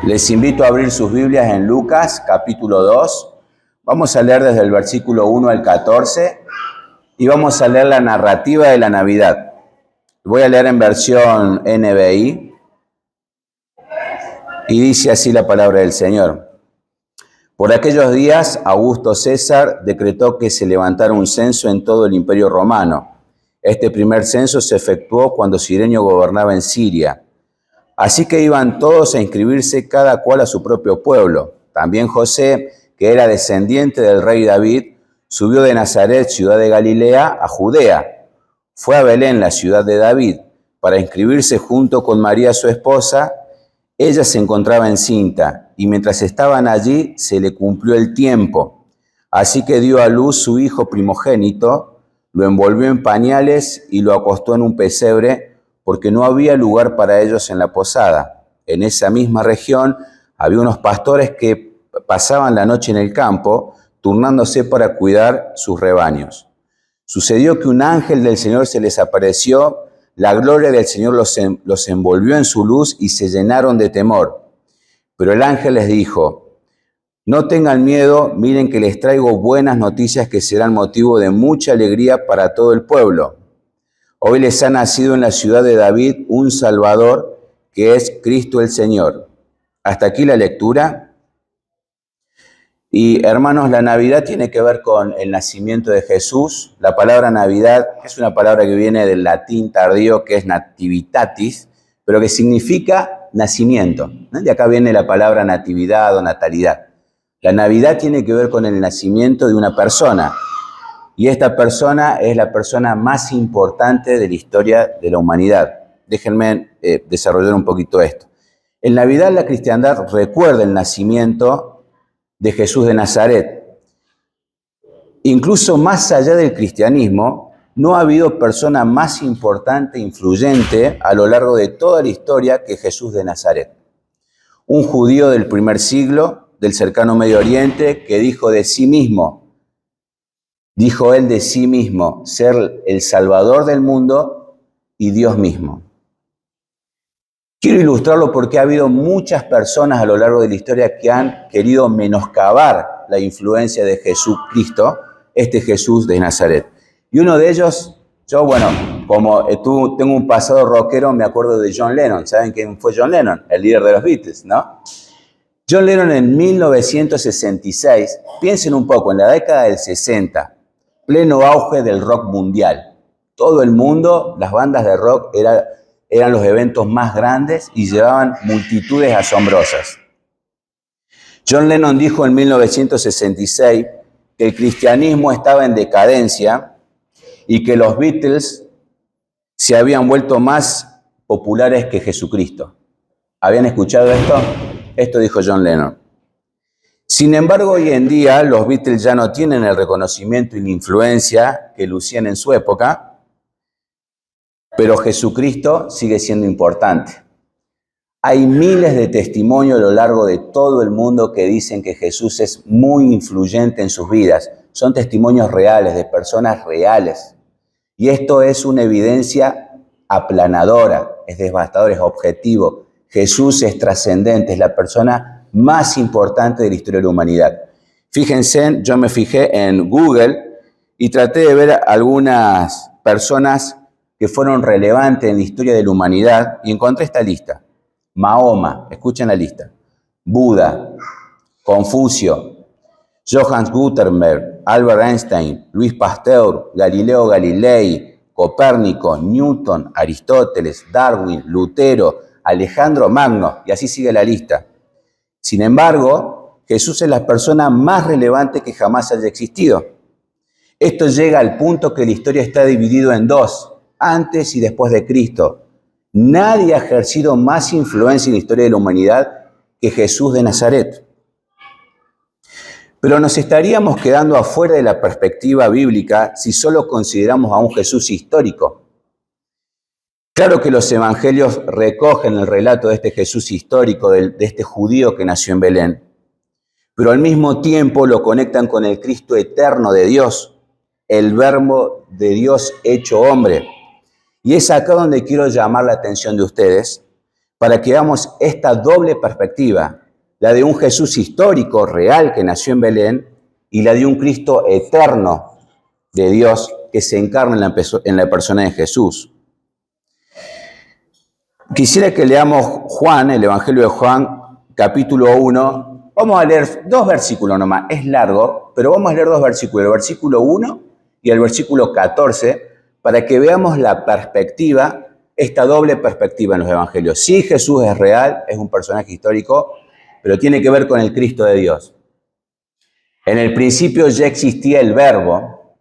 Les invito a abrir sus Biblias en Lucas, capítulo 2. Vamos a leer desde el versículo 1 al 14 y vamos a leer la narrativa de la Navidad. Voy a leer en versión NBI y dice así la palabra del Señor. Por aquellos días, Augusto César decretó que se levantara un censo en todo el Imperio Romano. Este primer censo se efectuó cuando Cirenio gobernaba en Siria. Así que iban todos a inscribirse cada cual a su propio pueblo. También José, que era descendiente del rey David, subió de Nazaret, ciudad de Galilea, a Judea. Fue a Belén, la ciudad de David, para inscribirse junto con María, su esposa. Ella se encontraba encinta, y mientras estaban allí se le cumplió el tiempo. Así que dio a luz su hijo primogénito, lo envolvió en pañales y lo acostó en un pesebre, porque no había lugar para ellos en la posada. En esa misma región había unos pastores que pasaban la noche en el campo, turnándose para cuidar sus rebaños. Sucedió que un ángel del Señor se les apareció, la gloria del Señor los envolvió en su luz y se llenaron de temor. Pero el ángel les dijo: no tengan miedo, miren que les traigo buenas noticias que serán motivo de mucha alegría para todo el pueblo. Hoy les ha nacido en la ciudad de David un Salvador, que es Cristo el Señor. Hasta aquí la lectura. Y hermanos, la Navidad tiene que ver con el nacimiento de Jesús. La palabra Navidad es una palabra que viene del latín tardío, que es nativitatis, pero que significa nacimiento. De acá viene la palabra natividad o natalidad. La Navidad tiene que ver con el nacimiento de una persona. Y esta persona es la persona más importante de la historia de la humanidad. Déjenme desarrollar un poquito esto. En Navidad la cristiandad recuerda el nacimiento de Jesús de Nazaret. Incluso más allá del cristianismo, no ha habido persona más importante e influyente a lo largo de toda la historia que Jesús de Nazaret. Un judío del primer siglo, del cercano Medio Oriente, que dijo de sí mismo, ser el Salvador del mundo y Dios mismo. Quiero ilustrarlo porque ha habido muchas personas a lo largo de la historia que han querido menoscabar la influencia de Jesucristo, este Jesús de Nazaret. Y uno de ellos, como tengo un pasado rockero, me acuerdo de John Lennon. ¿Saben quién fue John Lennon? El líder de los Beatles, ¿no? John Lennon en 1966, piensen un poco, en la década del 60, pleno auge del rock mundial. Todo el mundo, las bandas de rock eran los eventos más grandes y llevaban multitudes asombrosas. John Lennon dijo en 1966 que el cristianismo estaba en decadencia y que los Beatles se habían vuelto más populares que Jesucristo. ¿Habían escuchado esto? Esto dijo John Lennon. Sin embargo, hoy en día los Beatles ya no tienen el reconocimiento y la influencia que lucían en su época, pero Jesucristo sigue siendo importante. Hay miles de testimonios a lo largo de todo el mundo que dicen que Jesús es muy influyente en sus vidas. Son testimonios reales, de personas reales. Y esto es una evidencia aplanadora, es devastador, es objetivo. Jesús es trascendente, es la persona más importante de la historia de la humanidad. Fíjense, yo me fijé en Google y traté de ver algunas personas que fueron relevantes en la historia de la humanidad y encontré esta lista. Mahoma, escuchen la lista. Buda, Confucio, Johannes Gutenberg, Albert Einstein, Luis Pasteur, Galileo Galilei, Copérnico, Newton, Aristóteles, Darwin, Lutero, Alejandro Magno, y así sigue la lista. Sin embargo, Jesús es la persona más relevante que jamás haya existido. Esto llega al punto que la historia está dividida en dos, antes y después de Cristo. Nadie ha ejercido más influencia en la historia de la humanidad que Jesús de Nazaret. Pero nos estaríamos quedando afuera de la perspectiva bíblica si solo consideramos a un Jesús histórico. Claro que los evangelios recogen el relato de este Jesús histórico, de este judío que nació en Belén, pero al mismo tiempo lo conectan con el Cristo eterno de Dios, el Verbo de Dios hecho hombre. Y es acá donde quiero llamar la atención de ustedes, para que veamos esta doble perspectiva, la de un Jesús histórico, real, que nació en Belén, y la de un Cristo eterno de Dios que se encarna en la persona de Jesús. Quisiera que leamos Juan, el Evangelio de Juan, capítulo 1. Vamos a leer 2 versículos nomás, es largo, pero vamos a leer 2 versículos, el versículo 1 y el versículo 14, para que veamos la perspectiva, esta doble perspectiva en los evangelios. Sí, Jesús es real, es un personaje histórico, pero tiene que ver con el Cristo de Dios. En el principio ya existía el Verbo,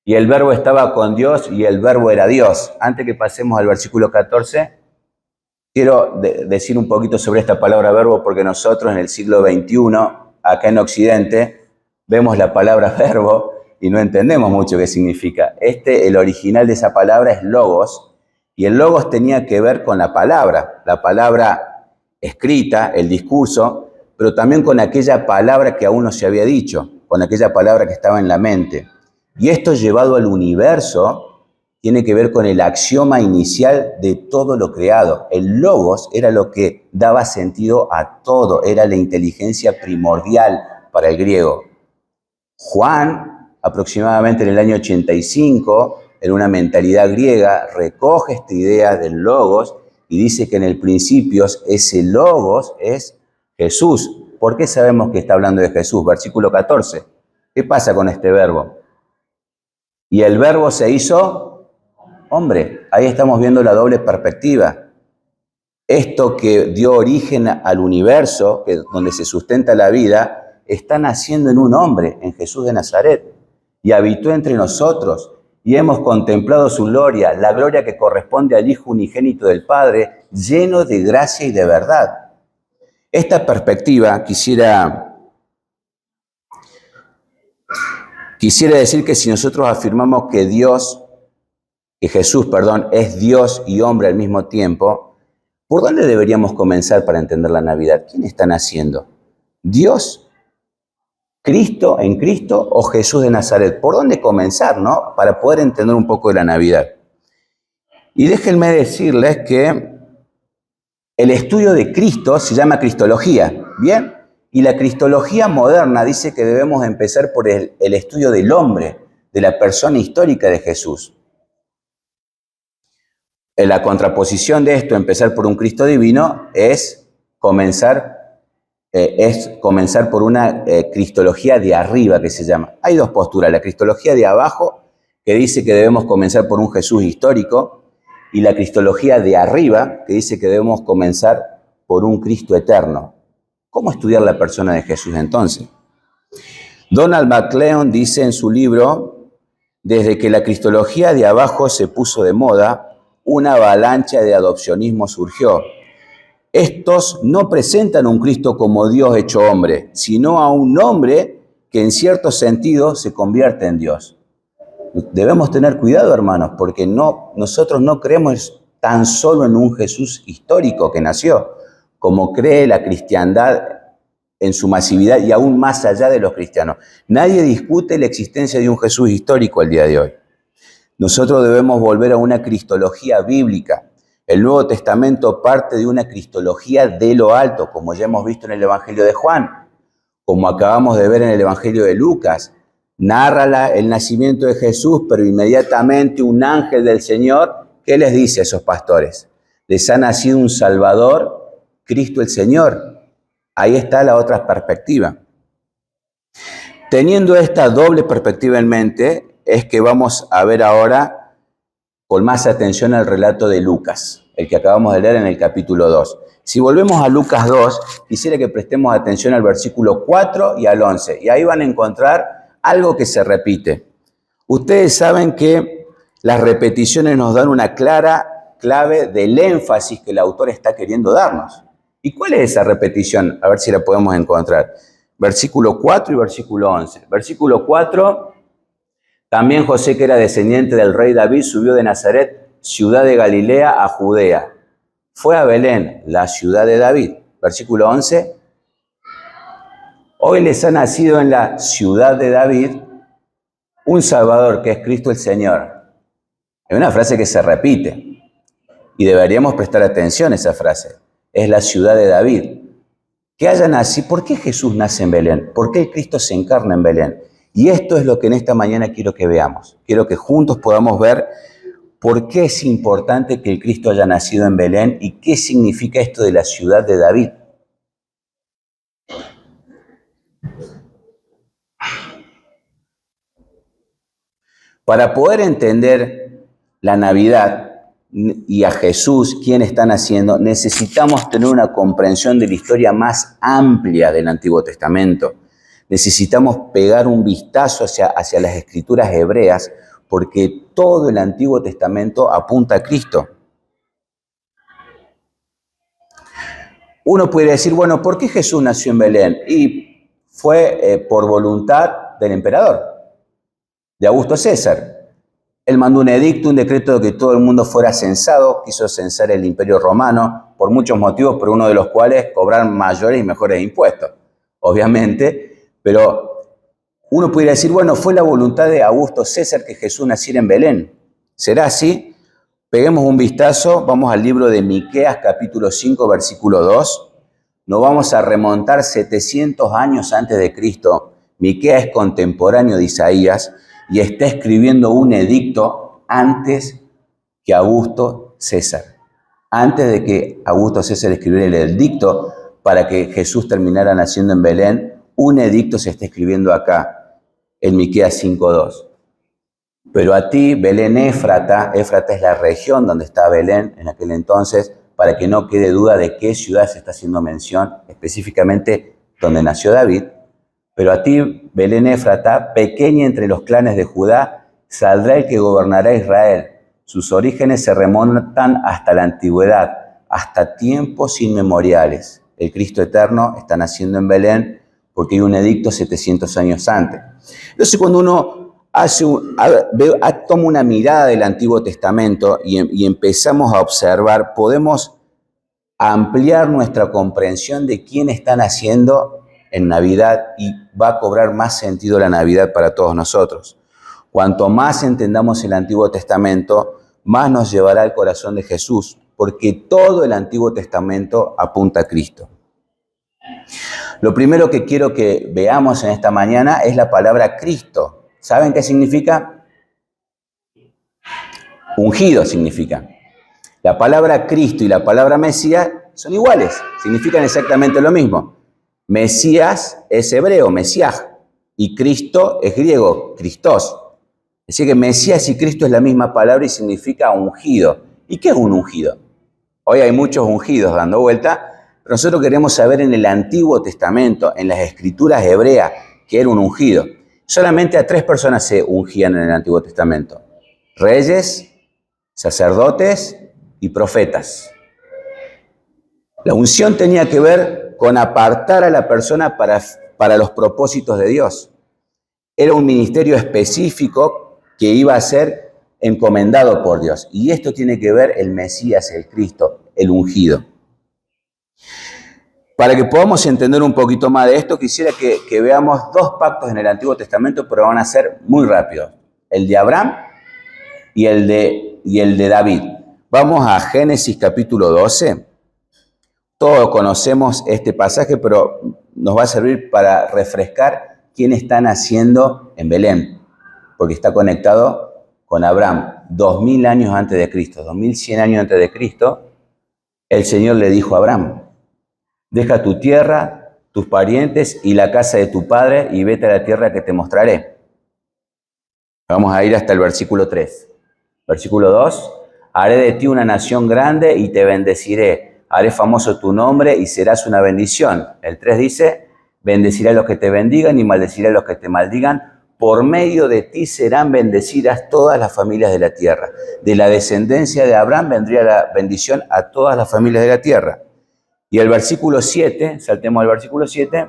y el Verbo estaba con Dios, y el Verbo era Dios. Antes que pasemos al versículo 14, quiero decir un poquito sobre esta palabra verbo, porque nosotros en el siglo XXI, acá en Occidente, vemos la palabra verbo y no entendemos mucho qué significa. El original de esa palabra es logos, y el logos tenía que ver con la palabra escrita, el discurso, pero también con aquella palabra que aún no se había dicho, con aquella palabra que estaba en la mente. Y esto llevado al universo tiene que ver con el axioma inicial de todo lo creado. El logos era lo que daba sentido a todo, era la inteligencia primordial para el griego. Juan, aproximadamente en el año 85, en una mentalidad griega, recoge esta idea del logos y dice que en el principio ese logos es Jesús. ¿Por qué sabemos que está hablando de Jesús? Versículo 14. ¿Qué pasa con este verbo? Y el verbo se hizo hombre. Ahí estamos viendo la doble perspectiva. Esto que dio origen al universo, donde se sustenta la vida, está naciendo en un hombre, en Jesús de Nazaret, y habitó entre nosotros, y hemos contemplado su gloria, la gloria que corresponde al Hijo unigénito del Padre, lleno de gracia y de verdad. Esta perspectiva quisiera decir que si nosotros afirmamos que Jesús, es Dios y hombre al mismo tiempo, ¿por dónde deberíamos comenzar para entender la Navidad? ¿Quién está naciendo? ¿Dios? ¿Cristo en Cristo o Jesús de Nazaret? ¿Por dónde comenzar, no? Para poder entender un poco de la Navidad. Y déjenme decirles que el estudio de Cristo se llama cristología, ¿bien? Y la cristología moderna dice que debemos empezar por el estudio del hombre, de la persona histórica de Jesús. La contraposición de esto, empezar por un Cristo divino, es comenzar por una cristología de arriba, que se llama. Hay 2 posturas, la cristología de abajo, que dice que debemos comenzar por un Jesús histórico, y la cristología de arriba, que dice que debemos comenzar por un Cristo eterno. ¿Cómo estudiar la persona de Jesús entonces? Donald McLeod dice en su libro, desde que la cristología de abajo se puso de moda, una avalancha de adopcionismo surgió. Estos no presentan a un Cristo como Dios hecho hombre, sino a un hombre que en cierto sentido se convierte en Dios. Debemos tener cuidado, hermanos, porque nosotros no creemos tan solo en un Jesús histórico que nació, como cree la cristiandad en su masividad y aún más allá de los cristianos. Nadie discute la existencia de un Jesús histórico el día de hoy. Nosotros debemos volver a una cristología bíblica. El Nuevo Testamento parte de una cristología de lo alto, como ya hemos visto en el Evangelio de Juan, como acabamos de ver en el Evangelio de Lucas. Narra el nacimiento de Jesús, pero inmediatamente un ángel del Señor, ¿qué les dice a esos pastores? Les ha nacido un Salvador, Cristo el Señor. Ahí está la otra perspectiva. Teniendo esta doble perspectiva en mente, es que vamos a ver ahora con más atención al relato de Lucas, el que acabamos de leer en el capítulo 2. Si volvemos a Lucas 2, quisiera que prestemos atención al versículo 4 y al 11, y ahí van a encontrar algo que se repite. Ustedes saben que las repeticiones nos dan una clara clave del énfasis que el autor está queriendo darnos. ¿Y cuál es esa repetición? A ver si la podemos encontrar. Versículo 4 y versículo 11. Versículo 4, también José, que era descendiente del rey David, subió de Nazaret, ciudad de Galilea, a Judea. Fue a Belén, la ciudad de David. Versículo 11. Hoy les ha nacido en la ciudad de David un Salvador, que es Cristo el Señor. Es una frase que se repite y deberíamos prestar atención a esa frase. es la ciudad de David. Que haya nacido, ¿por qué Jesús nace en Belén? ¿Por qué el Cristo se encarna en Belén? Y esto es lo que en esta mañana quiero que veamos. Quiero que juntos podamos ver por qué es importante que el Cristo haya nacido en Belén y qué significa esto de la ciudad de David. Para poder entender la Navidad y a Jesús, quién está naciendo, necesitamos tener una comprensión de la historia más amplia del Antiguo Testamento. Necesitamos pegar un vistazo hacia las escrituras hebreas, porque todo el Antiguo Testamento apunta a Cristo. Uno puede decir, bueno, ¿por qué Jesús nació en Belén? Y fue por voluntad del emperador, de Augusto César. Él mandó un edicto, un decreto de que todo el mundo fuera censado, quiso censar el Imperio Romano por muchos motivos, pero uno de los cuales cobrar mayores y mejores impuestos, obviamente. Pero uno pudiera decir, bueno, fue la voluntad de Augusto César que Jesús naciera en Belén. ¿Será así? Peguemos un vistazo, vamos al libro de Miqueas, capítulo 5, versículo 2. Nos vamos a remontar 700 años antes de Cristo. Miqueas es contemporáneo de Isaías y está escribiendo un edicto antes que Augusto César. Antes de que Augusto César escribiera el edicto para que Jesús terminara naciendo en Belén, un edicto se está escribiendo acá, en Miqueas 5:2. Pero a ti, Belén Éfrata, Éfrata es la región donde está Belén en aquel entonces, para que no quede duda de qué ciudad se está haciendo mención, específicamente donde nació David. Pero a ti, Belén Éfrata, pequeña entre los clanes de Judá, saldrá el que gobernará Israel. Sus orígenes se remontan hasta la antigüedad, hasta tiempos inmemoriales. El Cristo eterno está naciendo en Belén porque hay un edicto 700 años antes. Entonces, cuando uno toma una mirada del Antiguo Testamento y empezamos a observar, podemos ampliar nuestra comprensión de quién está naciendo en Navidad y va a cobrar más sentido la Navidad para todos nosotros. Cuanto más entendamos el Antiguo Testamento, más nos llevará al corazón de Jesús, porque todo el Antiguo Testamento apunta a Cristo. Lo primero que quiero que veamos en esta mañana es la palabra Cristo. ¿Saben qué significa? Ungido significa. La palabra Cristo y la palabra Mesías son iguales, significan exactamente lo mismo. Mesías es hebreo, Mesías, y Cristo es griego, Christos. Así que Mesías y Cristo es la misma palabra y significa ungido. ¿Y qué es un ungido? Hoy hay muchos ungidos dando vuelta, pero nosotros queremos saber en el Antiguo Testamento, en las escrituras hebreas, qué era un ungido. Solamente a 3 personas se ungían en el Antiguo Testamento: reyes, sacerdotes y profetas. La unción tenía que ver con apartar a la persona para los propósitos de Dios. Era un ministerio específico que iba a ser encomendado por Dios. Y esto tiene que ver el Mesías, el Cristo, el ungido. Para que podamos entender un poquito más de esto, quisiera que veamos 2 pactos en el Antiguo Testamento, pero van a ser muy rápidos. El de Abraham y el de David. Vamos a Génesis capítulo 12. Todos conocemos este pasaje, pero nos va a servir para refrescar quién está naciendo en Belén, porque está conectado con Abraham. 2000 años antes de Cristo, 2100 años antes de Cristo, el Señor le dijo a Abraham: deja tu tierra, tus parientes y la casa de tu padre y vete a la tierra que te mostraré. Vamos a ir hasta el versículo 3. Versículo 2. Haré de ti una nación grande y te bendeciré. Haré famoso tu nombre y serás una bendición. El 3 dice: bendeciré a los que te bendigan y maldeciré a los que te maldigan. Por medio de ti serán bendecidas todas las familias de la tierra. De la descendencia de Abraham vendría la bendición a todas las familias de la tierra. Y el versículo 7, saltemos al versículo 7.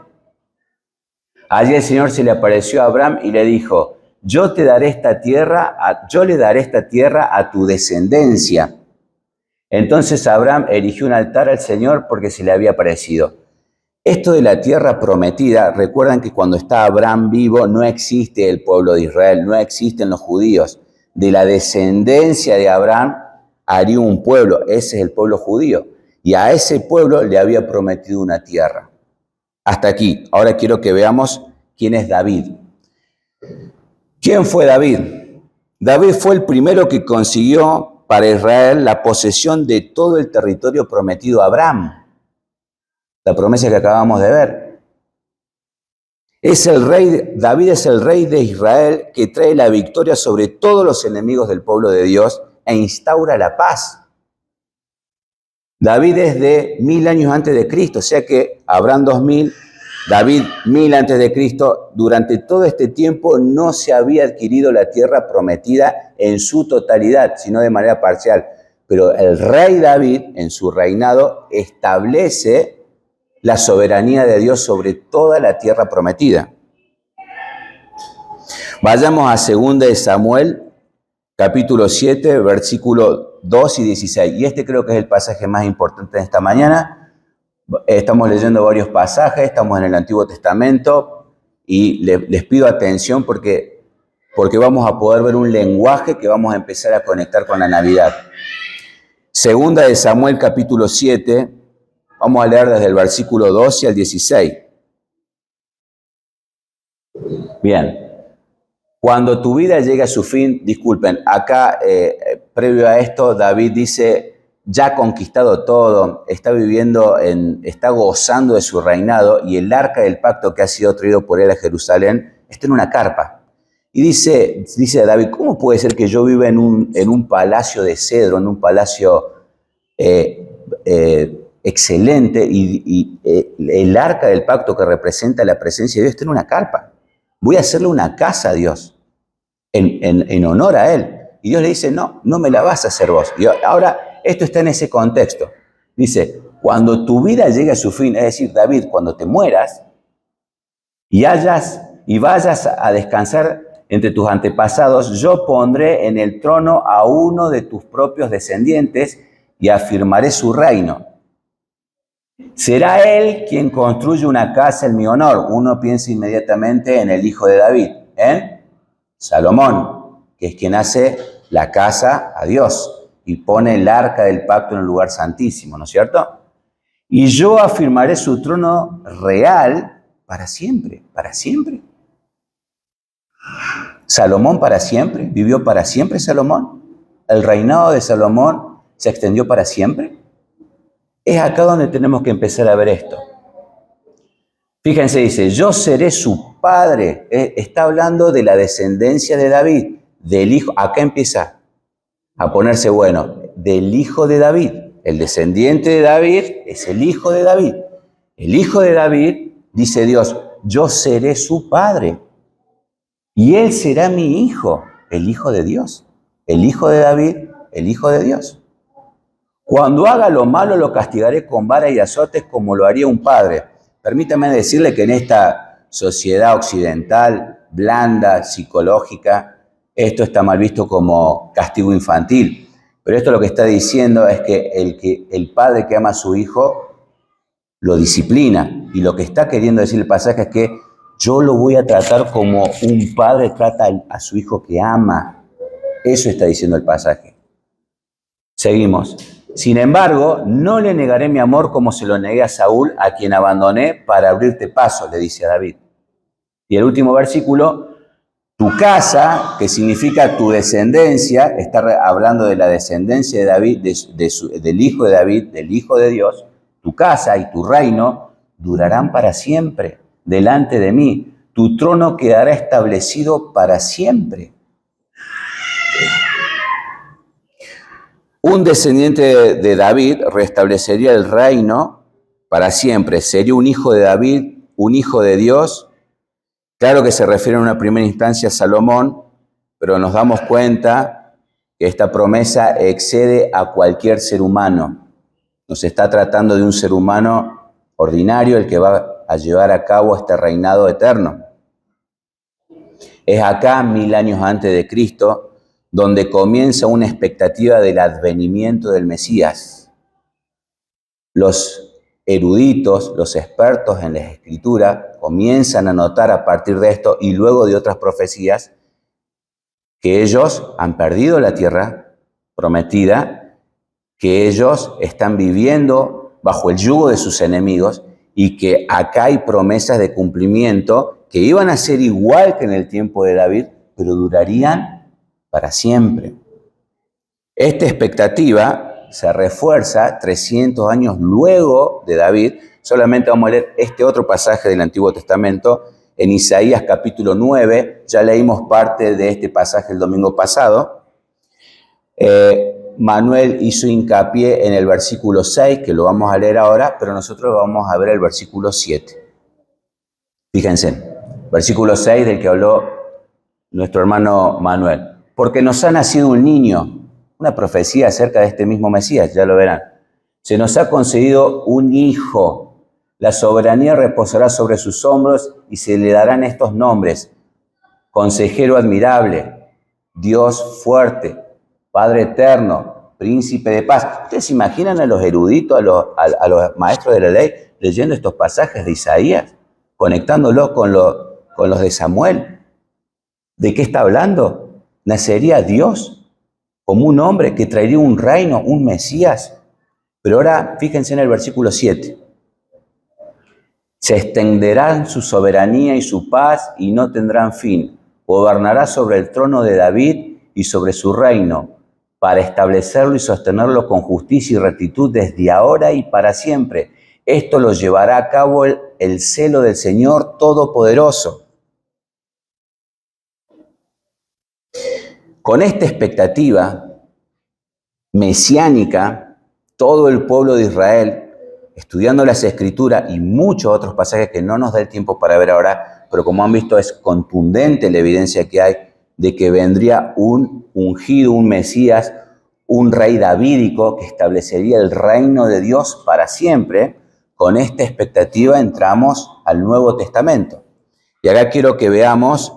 Allí el Señor se le apareció a Abraham y le dijo: yo le daré esta tierra a tu descendencia. Entonces Abraham erigió un altar al Señor porque se le había aparecido. Esto de la tierra prometida, recuerdan que cuando está Abraham vivo no existe el pueblo de Israel, no existen los judíos. De la descendencia de Abraham haría un pueblo, ese es el pueblo judío. y a ese pueblo le había prometido una tierra. Hasta aquí. Ahora quiero que veamos quién es David. ¿Quién fue David? David fue el primero que consiguió para Israel la posesión de todo el territorio prometido a Abraham. La promesa que acabamos de ver. David es el rey de Israel que trae la victoria sobre todos los enemigos del pueblo de Dios e instaura la paz. David es de 1000 años antes de Cristo, o sea que Abraham 2000, David 1000 antes de Cristo. Durante todo este tiempo no se había adquirido la tierra prometida en su totalidad, sino de manera parcial. Pero el rey David, en su reinado, establece la soberanía de Dios sobre toda la tierra prometida. Vayamos a 2 de Samuel, capítulo 7, versículo 2 y 16. Y este creo que es el pasaje más importante de esta mañana. Estamos leyendo varios pasajes, estamos en el Antiguo Testamento y les pido atención porque vamos a poder ver un lenguaje que vamos a empezar a conectar con la Navidad. 2 de Samuel, capítulo 7, vamos a leer desde el versículo 12 al 16. Bien. Cuando tu vida llegue a su fin, disculpen, acá previo a esto David dice, ya ha conquistado todo, está gozando de su reinado y el arca del pacto que ha sido traído por él a Jerusalén está en una carpa. Y dice David, ¿cómo puede ser que yo viva en un palacio de cedro, en un palacio excelente y el arca del pacto que representa la presencia de Dios está en una carpa? Voy a hacerle una casa a Dios en honor a Él. Y Dios le dice, no me la vas a hacer vos. Y ahora, esto está en ese contexto. Dice, cuando tu vida llegue a su fin, es decir, David, cuando te mueras y vayas a descansar entre tus antepasados, yo pondré en el trono a uno de tus propios descendientes y afirmaré su reino. Será él quien construye una casa en mi honor. Uno piensa inmediatamente en el hijo de David, en Salomón, que es quien hace la casa a Dios y pone el arca del pacto en el lugar santísimo, ¿no es cierto? Y yo afirmaré su trono real para siempre, para siempre. Salomón para siempre, vivió para siempre Salomón. El reinado de Salomón se extendió para siempre. Es acá donde tenemos que empezar a ver esto. Fíjense, dice, yo seré su padre. Está hablando de la descendencia de David, del hijo. Acá empieza a ponerse bueno, del hijo de David. El descendiente de David es el hijo de David. El hijo de David, dice Dios, yo seré su padre. Y él será mi hijo, el hijo de Dios. El hijo de David, el hijo de Dios. Cuando haga lo malo, lo castigaré con vara y azotes como lo haría un padre. Permítame decirle que en esta sociedad occidental, blanda, psicológica, esto está mal visto como castigo infantil. Pero esto lo que está diciendo es que el padre que ama a su hijo lo disciplina. Y lo que está queriendo decir el pasaje es que yo lo voy a tratar como un padre trata a su hijo que ama. Eso está diciendo el pasaje. Seguimos. Sin embargo, no le negaré mi amor como se lo negué a Saúl, a quien abandoné para abrirte paso, le dice a David. Y el último versículo, tu casa, que significa tu descendencia, está hablando de la descendencia de David, del hijo de David, del hijo de Dios, tu casa y tu reino durarán para siempre delante de mí. Tu trono quedará establecido para siempre. Un descendiente de David restablecería el reino para siempre. Sería un hijo de David, un hijo de Dios. Claro que se refiere en una primera instancia a Salomón, pero nos damos cuenta que esta promesa excede a cualquier ser humano. Nos está tratando de un ser humano ordinario, el que va a llevar a cabo este reinado eterno. Es acá, 1000 años antes de Cristo, donde comienza una expectativa del advenimiento del Mesías. Los eruditos, los expertos en la Escritura, comienzan a notar a partir de esto y luego de otras profecías que ellos han perdido la tierra prometida, que ellos están viviendo bajo el yugo de sus enemigos y que acá hay promesas de cumplimiento que iban a ser igual que en el tiempo de David, pero durarían para siempre. Esta expectativa se refuerza 300 años luego de David. Solamente vamos a leer este otro pasaje del Antiguo Testamento, en Isaías capítulo 9. Ya leímos parte de este pasaje el domingo pasado. Manuel hizo hincapié en el versículo 6, que lo vamos a leer ahora, pero nosotros vamos a ver el versículo 7. Fíjense, versículo 6 del que habló nuestro hermano Manuel. Porque nos ha nacido un niño, una profecía acerca de este mismo Mesías, ya lo verán. Se nos ha concedido un hijo, la soberanía reposará sobre sus hombros y se le darán estos nombres: Consejero admirable, Dios fuerte, Padre eterno, Príncipe de paz. ¿Ustedes se imaginan a los eruditos, a los maestros de la ley, leyendo estos pasajes de Isaías, conectándolos con los de Samuel? ¿De qué está hablando? ¿Nacería Dios como un hombre que traería un reino, un Mesías? Pero ahora fíjense en el versículo 7. Se extenderán su soberanía y su paz y no tendrán fin. Gobernará sobre el trono de David y sobre su reino, para establecerlo y sostenerlo con justicia y rectitud desde ahora y para siempre. Esto lo llevará a cabo el celo del Señor Todopoderoso. Con esta expectativa mesiánica, todo el pueblo de Israel, estudiando las Escrituras y muchos otros pasajes que no nos da el tiempo para ver ahora, pero como han visto es contundente la evidencia que hay de que vendría un ungido, un Mesías, un rey davídico que establecería el reino de Dios para siempre. Con esta expectativa entramos al Nuevo Testamento. Y acá quiero que veamos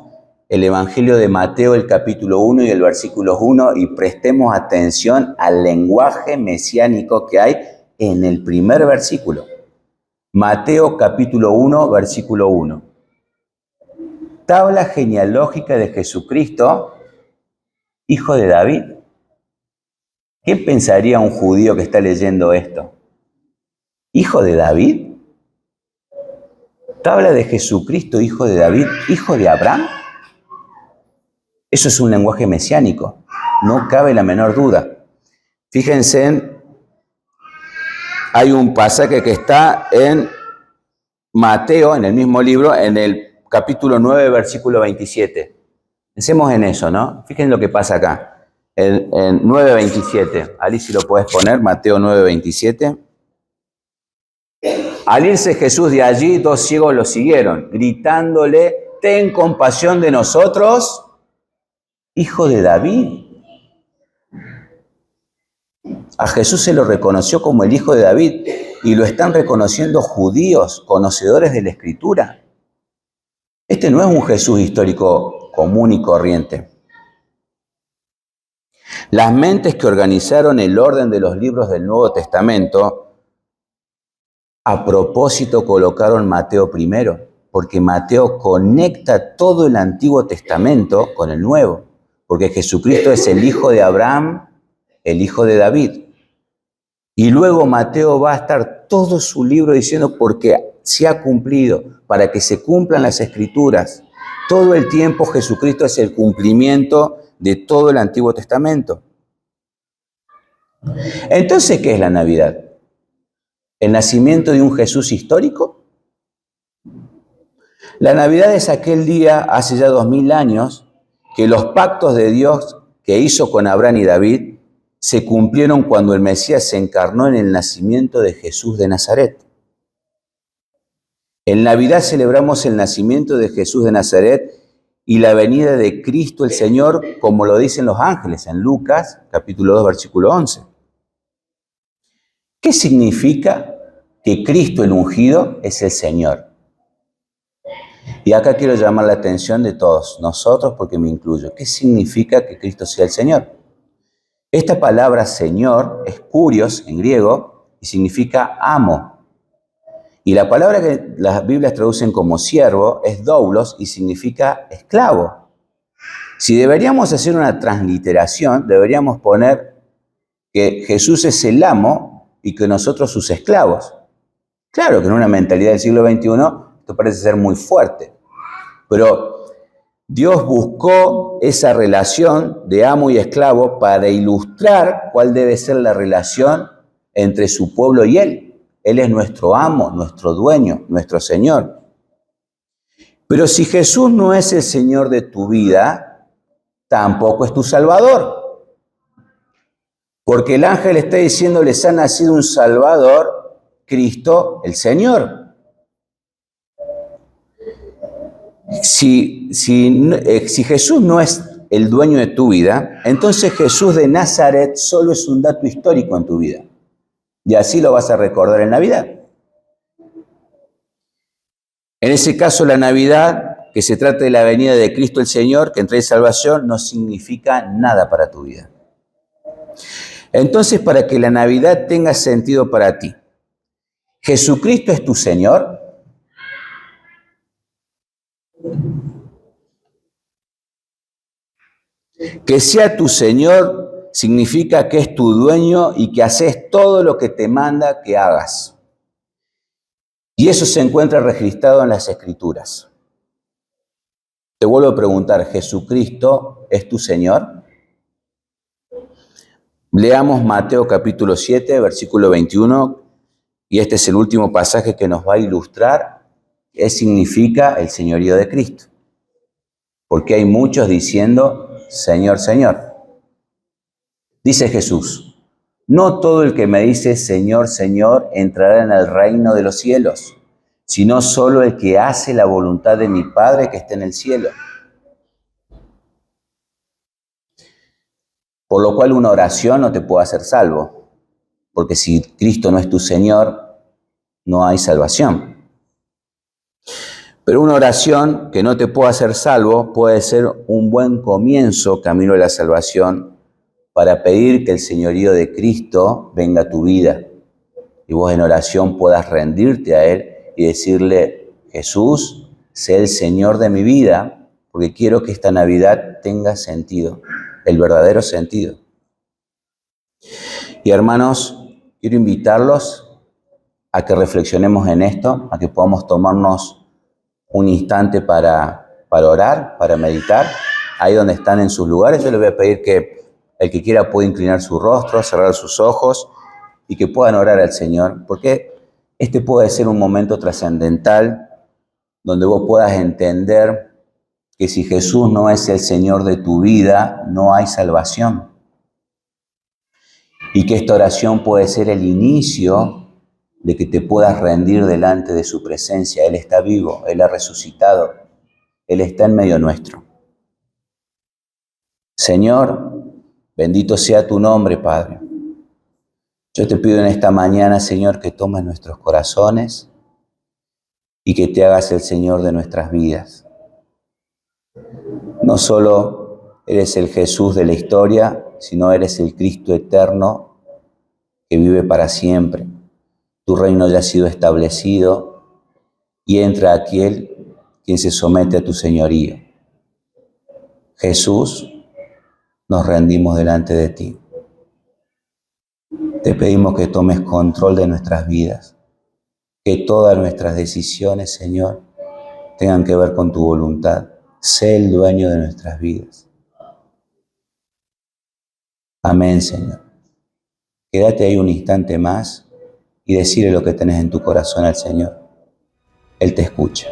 el Evangelio de Mateo, el capítulo 1 y el versículo 1, y prestemos atención al lenguaje mesiánico que hay en el primer versículo. Mateo capítulo 1, versículo 1. Tabla genealógica de Jesucristo, hijo de David. ¿Qué pensaría un judío que está leyendo esto? ¿Hijo de David? Tabla de Jesucristo, hijo de David, hijo de Abraham. Eso es un lenguaje mesiánico, no cabe la menor duda. Fíjense, hay un pasaje que está en Mateo, en el mismo libro, en el capítulo 9, versículo 27. Pensemos en eso, ¿no? Fíjense lo que pasa acá, en 9:27. Ali, si lo puedes poner, Mateo 9:27. Al irse Jesús de allí, 2 ciegos lo siguieron, gritándole: «Ten compasión de nosotros, hijo de David». A Jesús se lo reconoció como el hijo de David y lo están reconociendo judíos, conocedores de la Escritura. Este no es un Jesús histórico común y corriente. Las mentes que organizaron el orden de los libros del Nuevo Testamento, a propósito colocaron Mateo primero, porque Mateo conecta todo el Antiguo Testamento con el Nuevo, porque Jesucristo es el hijo de Abraham, el hijo de David. Y luego Mateo va a estar todo su libro diciendo porque se ha cumplido, para que se cumplan las Escrituras. Todo el tiempo Jesucristo es el cumplimiento de todo el Antiguo Testamento. Entonces, ¿qué es la Navidad? ¿El nacimiento de un Jesús histórico? La Navidad es aquel día, hace ya 2000 años, que los pactos de Dios que hizo con Abraham y David se cumplieron cuando el Mesías se encarnó en el nacimiento de Jesús de Nazaret. En Navidad celebramos el nacimiento de Jesús de Nazaret y la venida de Cristo el Señor, como lo dicen los ángeles en Lucas, capítulo 2, versículo 11. ¿Qué significa que Cristo el ungido es el Señor? Y acá quiero llamar la atención de todos nosotros, porque me incluyo. ¿Qué significa que Cristo sea el Señor? Esta palabra Señor es kurios en griego y significa amo. Y la palabra que las Biblias traducen como siervo es doulos y significa esclavo. Si deberíamos hacer una transliteración, deberíamos poner que Jesús es el amo y que nosotros sus esclavos. Claro que en una mentalidad del siglo XXI esto parece ser muy fuerte, pero Dios buscó esa relación de amo y esclavo para ilustrar cuál debe ser la relación entre su pueblo y Él. Él es nuestro amo, nuestro dueño, nuestro Señor. Pero si Jesús no es el Señor de tu vida, tampoco es tu Salvador. Porque el ángel está diciendo, les ha nacido un Salvador, Cristo el Señor. Si Jesús no es el dueño de tu vida, entonces Jesús de Nazaret solo es un dato histórico en tu vida. Y así lo vas a recordar en Navidad. En ese caso, la Navidad, que se trata de la venida de Cristo el Señor, que trae salvación, no significa nada para tu vida. Entonces, para que la Navidad tenga sentido para ti, ¿Jesucristo es tu Señor? Que sea tu Señor significa que es tu dueño y que haces todo lo que te manda que hagas. Y eso se encuentra registrado en las Escrituras. Te vuelvo a preguntar, ¿Jesucristo es tu Señor? Leamos Mateo capítulo 7, versículo 21, y este es el último pasaje que nos va a ilustrar qué significa el señorío de Cristo. Porque hay muchos diciendo, Señor, Señor. Dice Jesús, no todo el que me dice Señor, Señor entrará en el reino de los cielos, sino solo el que hace la voluntad de mi Padre que está en el cielo. Por lo cual una oración no te puede hacer salvo, porque si Cristo no es tu Señor, no hay salvación. Pero una oración que no te pueda hacer salvo puede ser un buen comienzo camino a la salvación para pedir que el señorío de Cristo venga a tu vida y vos en oración puedas rendirte a Él y decirle, Jesús, sé el Señor de mi vida porque quiero que esta Navidad tenga sentido, el verdadero sentido. Y hermanos, quiero invitarlos a que reflexionemos en esto, a que podamos tomarnos un instante para orar, para meditar, ahí donde están en sus lugares. Yo les voy a pedir que el que quiera pueda inclinar su rostro, cerrar sus ojos y que puedan orar al Señor, porque este puede ser un momento trascendental donde vos puedas entender que si Jesús no es el Señor de tu vida, no hay salvación. Y que esta oración puede ser el inicio de que te puedas rendir delante de su presencia. Él está vivo, Él ha resucitado, Él está en medio nuestro. Señor, bendito sea tu nombre, Padre. Yo te pido en esta mañana, Señor, que tomes nuestros corazones y que te hagas el Señor de nuestras vidas. No solo eres el Jesús de la historia, sino eres el Cristo eterno que vive para siempre. Tu reino ya ha sido establecido y entra aquel quien se somete a tu señorío. Jesús, nos rendimos delante de ti. Te pedimos que tomes control de nuestras vidas, que todas nuestras decisiones, Señor, tengan que ver con tu voluntad. Sé el dueño de nuestras vidas. Amén, Señor. Quédate ahí un instante más y decirle lo que tenés en tu corazón al Señor. Él te escucha.